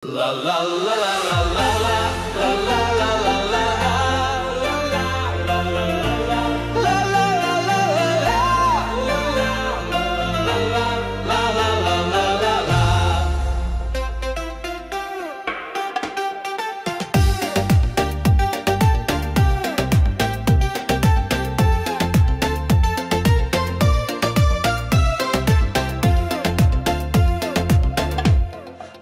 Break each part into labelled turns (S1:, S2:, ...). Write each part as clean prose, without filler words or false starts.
S1: La la la la la la la la la la la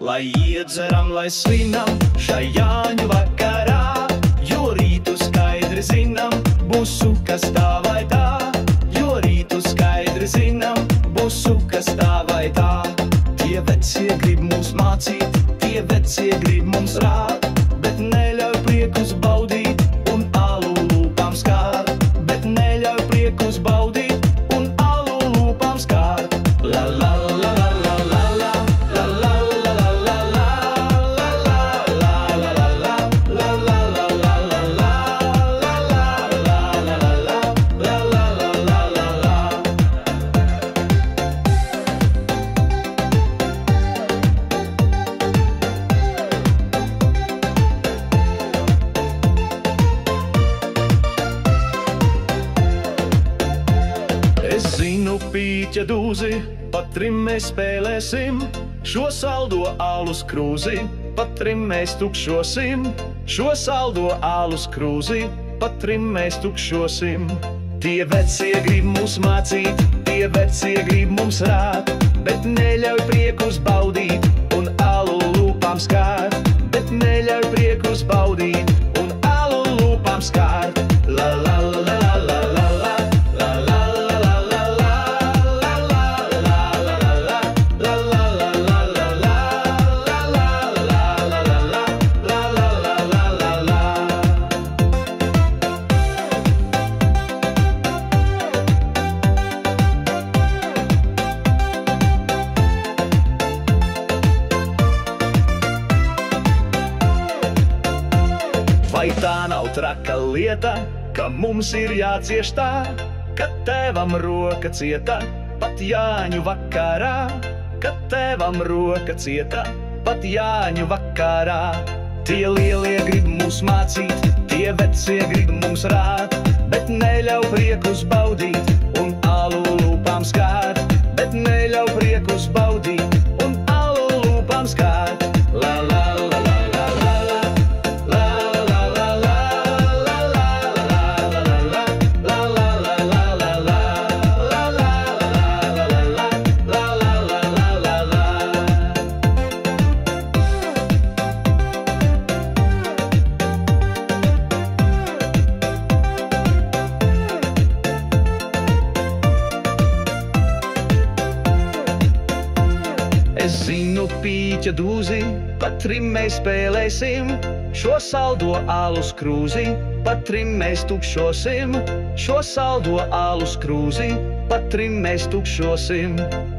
S1: Lai iedzeram, lai svinam šai Jāņu vakarā, jo rītu skaidri zinām, būs sukas tā vai tā. Jo rītu skaidri zinām, būs sukas tā vai tā. Tie vecie grib mūs mācīt, tie vecie grib mums rāt, bet neļauj priekus baudīt un alu lūpām skārt. Bet neļauj priekus baudīt un alu lūpām skārt. La la la la la la la la la la la la la la la la Es zinu pīķa dūzi, pa trim mēs spēlēsim, šo saldo alus krūzi, pa trim mēs tukšosim. Šo saldo alus krūzi, pa trim mēs tukšosim. Tie vecie grib mūs mācīt, tie vecie grib mums rāt, bet neļauj priekus baudīt un alu lūpām skārt. Bet neļauj priekus baudīt un alu lūpām skārt. La la la la la la la. Vai tā nav traka lieta, ka mums ir jācieš tā, ka tēvam roka cieta, pat Jāņu vakarā? Ka tēvam roka cieta, pat Jāņu vakarā. Tie lielie grib mūs mācīt, tie vecie grib mums rāt, bet neļauj priekus baudīt un alu lūpām skārt. Bet neļauj priekus baudīt un alu lūpām skārt. La la la la la la la. Es zinu pīķa dūzi, pa trim mēs spēlēsim, šo saldo alus krūzi, pa trim mēs tukšosim. Šo saldo alus krūzi, pa trim mēs tukšosim.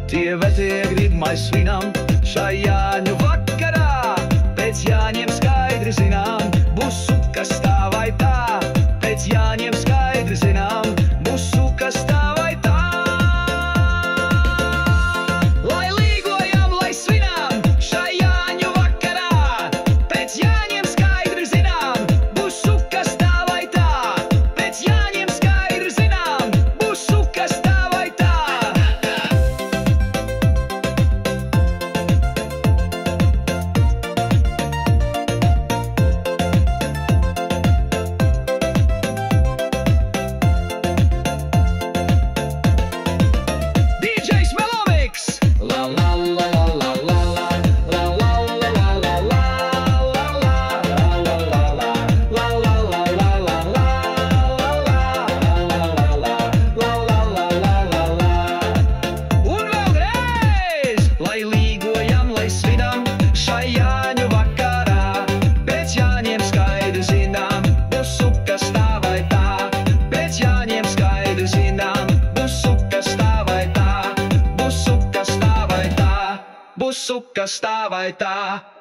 S1: Tie vecie grib mēs svinam šai Jāņu vakarā, pēc Jāņiem skaidri zinām, būs sukas tā vai tā. Pēc Jāņiem skaidri zinām, būs sukas tā vai tā. Būs sukas tā vai tā.